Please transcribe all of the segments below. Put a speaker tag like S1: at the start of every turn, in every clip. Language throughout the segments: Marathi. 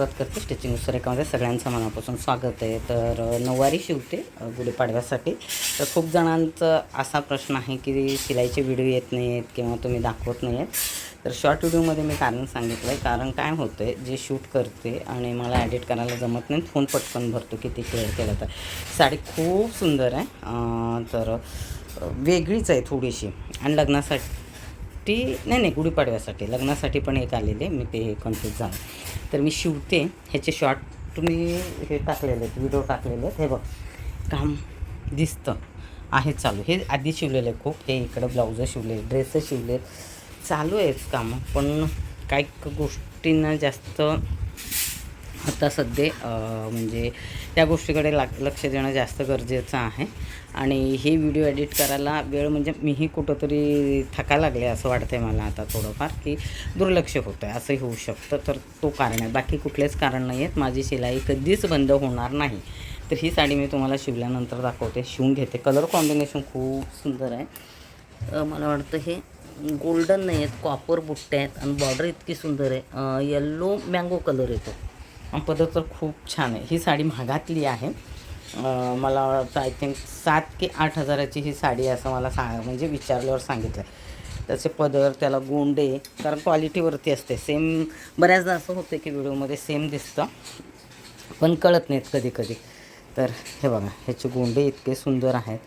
S1: सुरुवात करते. स्टिचिंग सुरेखामध्ये सगळ्यांचं मनापासून स्वागत आहे. तर नऊवारी शिवते गुढीपाडव्यासाठी. तर खूप जणांचा असा प्रश्न आहे की शिलाईचे व्हिडिओ येत नाही आहेत किंवा तुम्ही दाखवत नाही आहेत. तर शॉर्ट व्हिडिओमध्ये मी कारण सांगितलं आहे. कारण काय होतं आहे, जे शूट करते आणि मला एडिट करायला जमत नाही, फोन पटकन भरतो किती क्लिअर केलं तर. साडी खूप सुंदर आहे, तर वेगळीच आहे थोडीशी. आणि नाही गुढीपाडव्यासाठी, लग्नासाठी पण एक आलेले, मी ते कन्फ्यूज झालं. तर मी शिवते. ह्याचे शॉर्ट तुम्ही हे टाकलेले आहेत, व्हिडिओ टाकलेले आहेत. हे बघ काम दिसतं आहे चालू. हे आधी शिवलेलं आहे खूप. हे इकडं ब्लाऊजं शिवले, ड्रेसं शिवलेत, चालू आहेच कामं. पण काही गोष्टींना जास्त आता सध्या म्हणजे त्या गोष्टीकडे लक्ष देणं जास्त गरजेचं आहे. आणि हे व्हिडिओ एडिट करायला वेळ म्हणजे मीही कुठंतरी थकायला लागले असं वाटतं आहे मला आता थोडंफार, की दुर्लक्ष होतं आहे असंही होऊ शकतं. तर तो कारण आहे, बाकी कुठलेच कारण नाही आहेत. माझी शिलाई कधीच बंद होणार नाही. तर ही साडी मी तुम्हाला शिवल्यानंतर दाखवते, शिवून घेते. कलर कॉम्बिनेशन खूप सुंदर आहे. मला वाटतं हे गोल्डन नाही आहेत, कॉपर बुट्ट्या आहेत आणि बॉर्डर इतकी सुंदर आहे. येल्लो मँगो कलर येतो. पद्धत तर खूप छान आहे. ही साडी महागातली आहे. मला वाटतं आय थिंक 7 की 8 हजाराची ही साडी असं मला म्हणजे विचारल्यावर सांगितलं आहे. त्याचे पदर, त्याला गोंडे, कारण क्वालिटीवरती असते. सेम बऱ्याचदा असं होतं की व्हिडिओमध्ये सेम दिसतं पण कळत नाहीत कधी कधी. तर हे बघा, ह्याचे गोंडे इतके सुंदर आहेत.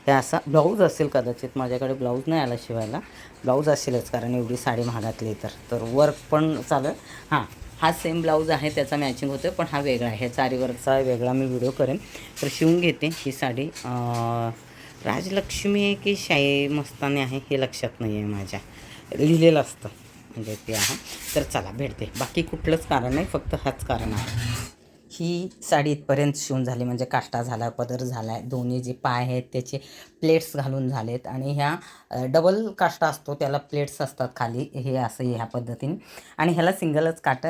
S1: हे असा ब्लाऊज असेल कदाचित, माझ्याकडे ब्लाऊज नाही आला शिवायला. ब्लाऊज असेलच कारण एवढी साडी महागातली. तर वर्क पण चालू आहे. हा सेम ब्लाऊज आहे, त्याचा मॅचिंग होतं, पण हा वेगळा आहे. ह्याचा आरीवर्कचा वेगळा मी व्हिडिओ करेन. तर शिवून घेते ही साडी. राजलक्ष्मी आहे की शाही मस्तानी आहे हे लक्षात नाही आहे माझ्या. लिहिलेलं असतं म्हणजे ते आहे. तर चला भेटते. बाकी कुठलंच कारण नाही, फक्त हाच कारण आहे. ही साडी इथपर्यंत शिवून झाली म्हणजे काष्टा झाला, पदर झाला आहे, दोन्ही जे पाय आहेत त्याचे प्लेट्स घालून झालेत. आणि ह्या डबल काष्टा असतो, त्याला प्लेट्स असतात खाली, हे असं ह्या पद्धतीने. आणि ह्याला सिंगलच काट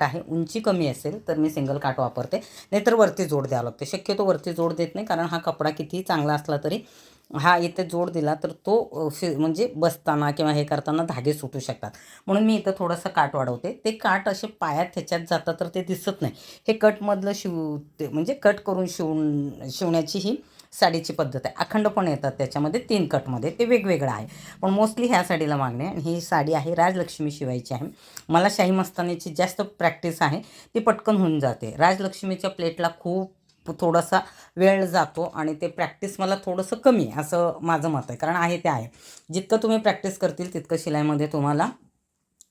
S1: आहे. उंची कमी असेल तर मी सिंगल काट वापरते, नाहीतर वरती जोड द्यावं लागते. शक्यतो वरती जोड देत नाही, कारण हा कपडा कितीही चांगला असला तरी हा इथे जोड दिला तर तो म्हणजे बसताना किंवा हे करताना धागे सुटू शकतात. म्हणून मी इथं थोडंसं काट वाढवते. ते काट असे पायात ह्याच्यात जातात तर ते दिसत नाही. हे कटमधलं शिवते म्हणजे कट करून शिवण्याची ही साडीची पद्धत आहे. अखंड पण येतात त्याच्यामध्ये 3 कटमध्ये, ते वेगवेगळं आहे. पण मोस्टली ह्या साडीला मागणी आहे. आणि ही साडी आहे राजलक्ष्मी शिवायची आहे. मला शाही मस्तानीची जास्त प्रॅक्टिस आहे, ती पटकन होऊन जाते. राजलक्ष्मीच्या प्लेटला खूप थोडासा वेळ जातो आणि ते प्रॅक्टिस मला थोडंसं कमी आहे असं माझं मत आहे. कारण आहे ते आहे, जितकं तुम्ही प्रॅक्टिस करतील तितकं शिलाईमध्ये तुम्हाला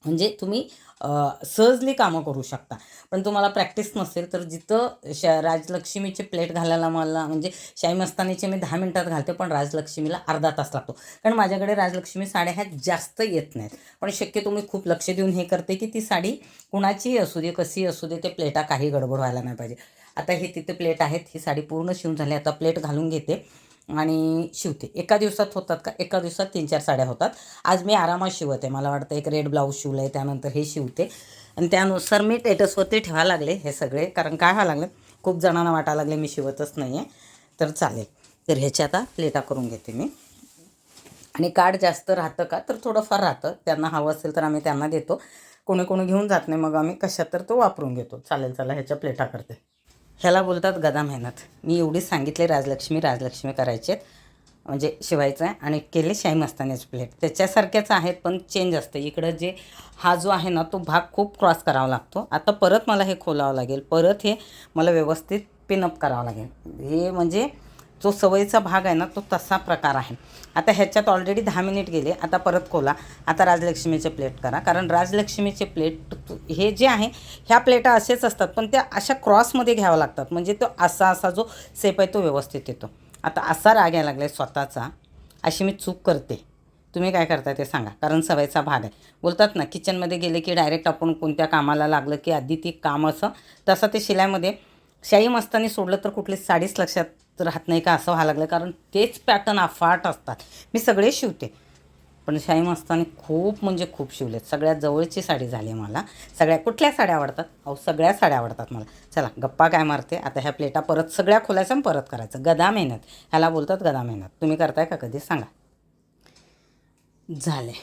S1: म्हणजे तुम्ही सहजली कामं करू शकता. पण तुम्हाला प्रॅक्टिस नसेल तर जिथं राजलक्ष्मीचे प्लेट घालायला मला म्हणजे शाही मस्तानीचे मी 10 मिनटात घालते, पण राजलक्ष्मीला अर्धा तास लागतो. कारण माझ्याकडे राजलक्ष्मी साड्या ह्या जास्त येत नाहीत. पण शक्यतो मी खूप लक्ष देऊन हे करते की ती साडी कुणाचीही असू दे, कशीही असू दे, ते प्लेटा काही गडबड व्हायला नाही पाहिजे. आता हे तिथे प्लेट आहेत. ही साडी पूर्ण शिवून झाली. आता प्लेट घालून घेते आणि शिवते. एका दिवसात होतात का? एका दिवसात 3-4 साड्या होतात. आज मी आरामात शिवते. मला वाटतं एक रेड ब्लाऊज शिवलं आहे, त्यानंतर हे शिवते. आणि त्यानुसार मी स्टेटसवरती ठेवायला लागले हे सगळे. कारण काय व्हायला लागलं, खूप जणांना वाटायला लागले मी शिवतच नाही आहे. तर चालेल. तर ह्याच्या आता प्लेटा करून घेते मी. आणि काठ जास्त राहतं का? तर थोडंफार राहतं. त्यांना हवं असेल तर आम्ही त्यांना देतो. कोणी कोणी घेऊन जात नाही, मग आम्ही कशात तर तो वापरून घेतो. चालेल, चला ह्याच्या प्लेटा करते. ह्याला बोलतात गदा मेहनत. मी एवढीच सांगितले राजलक्ष्मी करायचे आहेत म्हणजे शिवायचं आहे. आणि केले शाही मस्तानीचे प्लेट त्याच्यासारख्याच आहेत, पण चेंज असते. इकडं जे हा जो आहे ना, तो भाग खूप क्रॉस करावा लागतो. आता परत मला हे खोलावं लागेल, परत हे मला व्यवस्थित पिनअप करावं लागेल. हे म्हणजे जो सवयीचा भाग आहे ना, तो तसा प्रकार आहे. आता ह्याच्यात ऑलरेडी 10 मिनिट गेले. आता परत खोला. आता राजलक्ष्मीचे प्लेट करा. कारण राजलक्ष्मीचे प्लेट हे जे आहे, ह्या प्लेटा असेच असतात, पण त्या अशा क्रॉसमध्ये घ्याव्या लागतात. म्हणजे तो असा जो सेप आहे तो व्यवस्थित येतो. आता असा राग यायला लागला आहे स्वतःचा, अशी मी चूक करते. तुम्ही काय करता ते सांगा, कारण सवयीचा भाग आहे. बोलतात ना, किचनमध्ये गेले की डायरेक्ट आपण कोणत्या कामाला लागलं की आधी ती काम असं, तसं ते शिलाईमध्ये शाही मस्तानी सोडलं तर कुठली साडीच लक्षात राहत नाही का असं व्हायला लागलं. कारण तेच पॅटर्न अफाट असतात. मी सगळे शिवते, पण शाही मस्तानी खूप म्हणजे खूप शिवलेत. सगळ्यात जवळची साडी झाली मला. कुठल्या साड्या आवडतात? अहो सगळ्या साड्या आवडतात मला. चला गप्पा काय मारते. आता ह्या प्लेटा परत सगळ्या खोलायचं आणि परत करायचं. गदा मेहनत, ह्याला बोलतात गदा मेहनत. तुम्ही करताय का कधी सांगा. झाले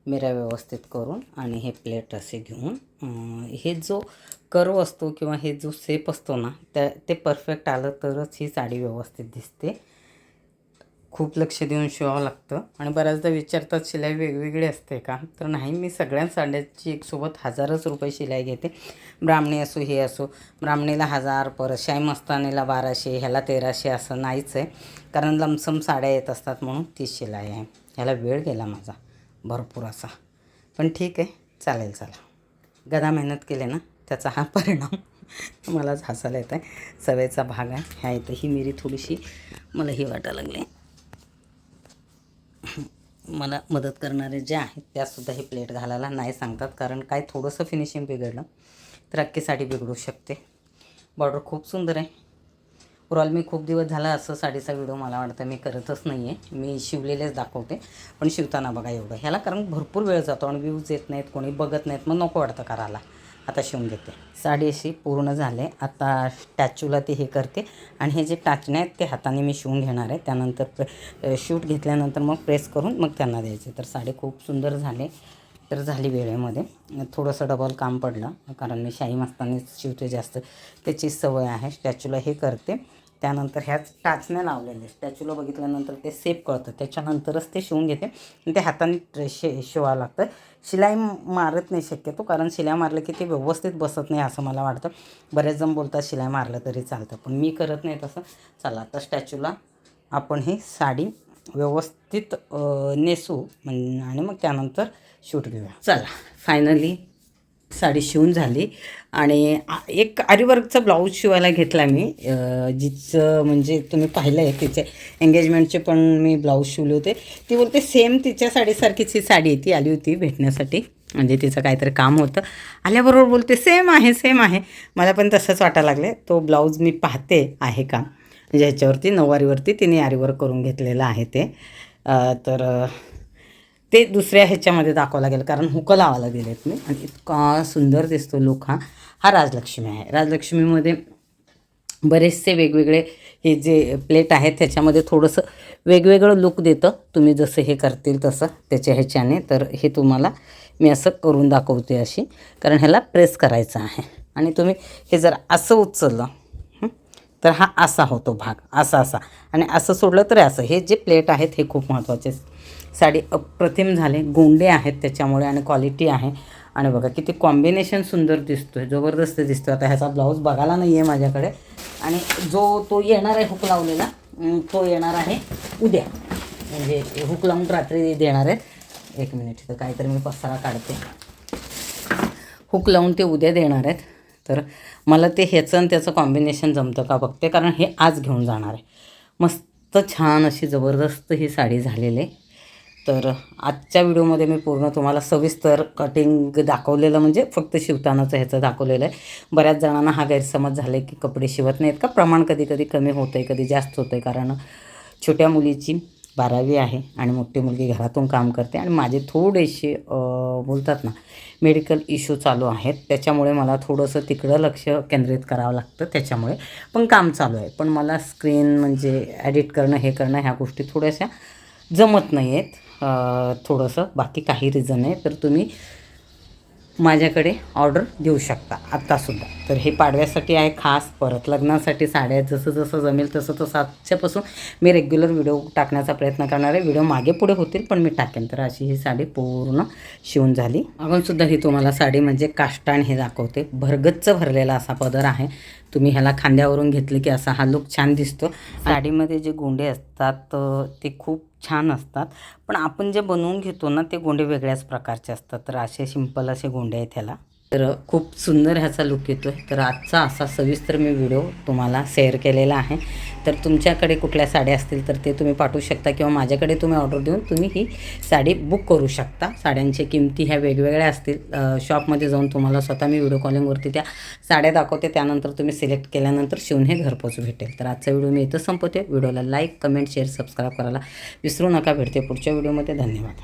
S1: मिऱ्या व्यवस्थित करून आणि हे प्लेट असे घेऊन हे जो कर्व असतो किंवा हे जो शेप असतो ना ते परफेक्ट आलं तरच ही साडी व्यवस्थित दिसते. खूप लक्ष देऊन शिवावं लागतं. आणि बऱ्याचदा विचारतात शिलाई वेगवेगळी असते का, तर नाही, मी सगळ्या साड्याची एकसोबत 1000च रुपये शिलाई घेते. ब्राह्मणी असो हे असो, ब्राह्मणीला 1000, परत शाही मस्तानीला 1200, ह्याला 1300 असं नाहीच आहे, कारण लमसम साड्या येत असतात म्हणून ती शिलाई आहे. ह्याला वेळ गेला माझा भरपूर असा, पण ठीक आहे, चालेल. चला, गदा मेहनत केले ना त्याचा हा परिणाम. मलाच हसायला येत आहे, सवयीचा भाग आहे. ह्या इथं ही मिरी थोडीशी मला ही वाटायला लागली. मला मदत करणारे जे आहेत त्यासुद्धा ही प्लेट घालायला नाही सांगतात, कारण काय थोडंसं फिनिशिंग बिघडलं तर अख्खी साडी बिघडू शकते. बॉर्डर खूप सुंदर आहे. ओव्हरऑल मी खूप दिवस झाला असं साडीचा व्हिडिओ मला वाटतं मी करतच नाही आहे. मी शिवलेलेच दाखवते, पण शिवताना बघा एवढं ह्याला, कारण भरपूर वेळ जातो आणि व्ह्यूज येत नाहीत, कोणी बघत नाहीत, मग नको वाटतं करायला. आता शिवून घेते. साडी अशी पूर्ण झाले. आता स्टॅच्यूला ते हे करते आणि हे जे टाचणे आहेत ते हाताने मी शिवून घेणार आहे. त्यानंतर शूट घेतल्यानंतर मग प्रेस करून मग त्यांना द्यायचे. तर साडी खूप सुंदर झाले. तर झाली वेळेमध्ये. थोडंसं डबल काम पडलं, कारण मी शाही मस्तानीच शिवते जास्त, त्याची सवय आहे. स्टॅच्यूला हे करते, त्यानंतर ह्याच टाचण्या लावलेले स्टॅच्यूला बघितल्यानंतर ते सेप कळतं, त्याच्यानंतरच ते शिवून घेते. ते हाताने शिवावं लागतं. शिलाई मारत नाही शक्यतो, कारण शिलाई मारलं की ते व्यवस्थित बसत नाही असं मला वाटतं. बरेच जण बोलतात शिलाई मारलं तरी चालतं, पण मी करत नाही तसं. चला, आता स्टॅच्यूला आपण ही साडी व्यवस्थित नेसू आणि मग त्यानंतर शूट घेऊया. चला, फायनली साडी शिवून झाली. आणि एक आरीवर्कचा ब्लाऊज शिवायला घेतला मी, जिचं म्हणजे तुम्ही पाहिलं आहे, तिचे एंगेजमेंटचे पण मी ब्लाऊज शिवले होते. ती बोलते सेम तिच्या साडीसारखीच ही साडी आहे. ती आली होती भेटण्यासाठी, म्हणजे तिचं काहीतरी काम होतं. आल्याबरोबर बोलते सेम आहे, सेम आहे. मला पण तसंच वाटायला लागले. तो ब्लाऊज मी पाहते आहे का, म्हणजे ह्याच्यावरती नऊवारीवरती तिने आरीवर्क करून घेतलेलं आहे ते. तर ते दुसऱ्या ह्याच्यामध्ये दाखवला गेलं, कारण हुकं लावायला दिलेत मी. आणि इतका सुंदर दिसतो लुक हा राजलक्ष्मी आहे. राजलक्ष्मीमध्ये बरेचसे वेगवेगळे हे जे प्लेट आहेत त्याच्यामध्ये थोडंसं वेगवेगळं लुक देतं. तुम्ही जसं हे करतील तसं त्याच्या ह्याच्याने. तर हे तुम्हाला मी असं करून दाखवते अशी, कारण ह्याला प्रेस करायचं आहे. आणि तुम्ही हे जर असं उचललं तर हा असा होतो भाग, असा आणि असं सोडलं तर असं. हे जे प्लेट आहेत हे खूप महत्त्वाचे. साडी अप्रतिम झाले, गोंडे आहेत त्याच्यामुळे आणि क्वालिटी आहे. आणि बघा किती कॉम्बिनेशन सुंदर दिसतो आहे, जबरदस्त दिसतो. आता ह्याचा ब्लाऊज बघायला नाही आहे माझ्याकडे, आणि तो येणार आहे हुक लावलेला, तो येणार आहे उद्या, म्हणजे हुक लावून रात्री देणार आहेत. एक मिनिट, तर काहीतरी मी पसारा काढते. हुक लावून ते उद्या देणार आहेत. तर मला ते ह्याचं आणि त्याचं कॉम्बिनेशन जमतं का बघते, कारण हे आज घेऊन जाणार आहे. मस्त छान अशी जबरदस्त ही साडी झालेली आहे. तर आजच्या व्हिडिओमध्ये मी पूर्ण तुम्हाला सविस्तर कटिंग दाखवलेलं, म्हणजे फक्त शिवतानाचं ह्याचं दाखवलेलं आहे. बऱ्याच जणांना हा गैरसमज झाला आहे की कपडे शिवत नाहीत का, प्रमाण कधी कधी कमी होतं आहे, कधी जास्त होतं आहे. कारण छोट्या मुलीची 12वी आहे आणि मोठी मुलगी घरातून काम करते, आणि माझे थोडेसे बोलतात ना मेडिकल इश्यू चालू आहेत, त्याच्यामुळे मला थोडंसं तिकडं लक्ष केंद्रित करावं लागतं. त्याच्यामुळे पण काम चालू आहे, पण मला स्क्रीन म्हणजे एडिट करणं हे करणं ह्या गोष्टी थोड्याशा जमत नाही आहेत थोडंसं. बाकी काही रिझन आहे. तर तुम्ही माझ्याकडे ऑर्डर देऊ शकता आत्तासुद्धा. तर हे पाडव्यासाठी आहे खास, परत लग्नासाठी साड्या जसं जसं जमेल तसं तसं आजच्यापासून मी रेग्युलर व्हिडिओ टाकण्याचा प्रयत्न करणार आहे. व्हिडिओ मागे पुढे होतील पण मी टाकेन. तर अशी ही साडी पूर्ण शिवून झाली. अजूनसुद्धा ही तुम्हाला साडी म्हणजे काष्टाण हे दाखवते. भरगच्च भरलेला असा पदर आहे. तुम्ही ह्याला खांद्यावरून घेतले की असा हा लुक छान दिसतो. साडीमध्ये जे गोंडे असतात ते खूप छान असतात, पण आपण जे बनवून घेतो ना ते गोंडे वेगळ्याच प्रकारचे असतात. तर असे सिंपल असे गोंडे आहेत ह्याला. तर खूप सुंदर ह्याचा लुक येतो आहे. तर आजचा असा सविस्तर मी व्हिडिओ तुम्हाला शेअर केलेला आहे. तर तुमच्याकडे कुठल्या साड्या असतील तर ते तुम्ही पाठवू शकता, किंवा माझ्याकडे तुम्ही ऑर्डर देऊन तुम्ही ही साडी बुक करू शकता. साड्यांची किमती ह्या वेगवेगळ्या असतील. शॉपमध्ये जाऊन तुम्हाला स्वतः मी व्हिडिओ कॉलिंगवरती त्या साड्या दाखवते, त्यानंतर तुम्ही सिलेक्ट केल्यानंतर शिवून हे घरपोच भेटेल. तर आजचा व्हिडिओ मी इथं संपवते. व्हिडिओला लाईक, कमेंट, शेअर, सबस्क्राईब करायला विसरू नका. भेटते पुढच्या व्हिडिओमध्ये. धन्यवाद.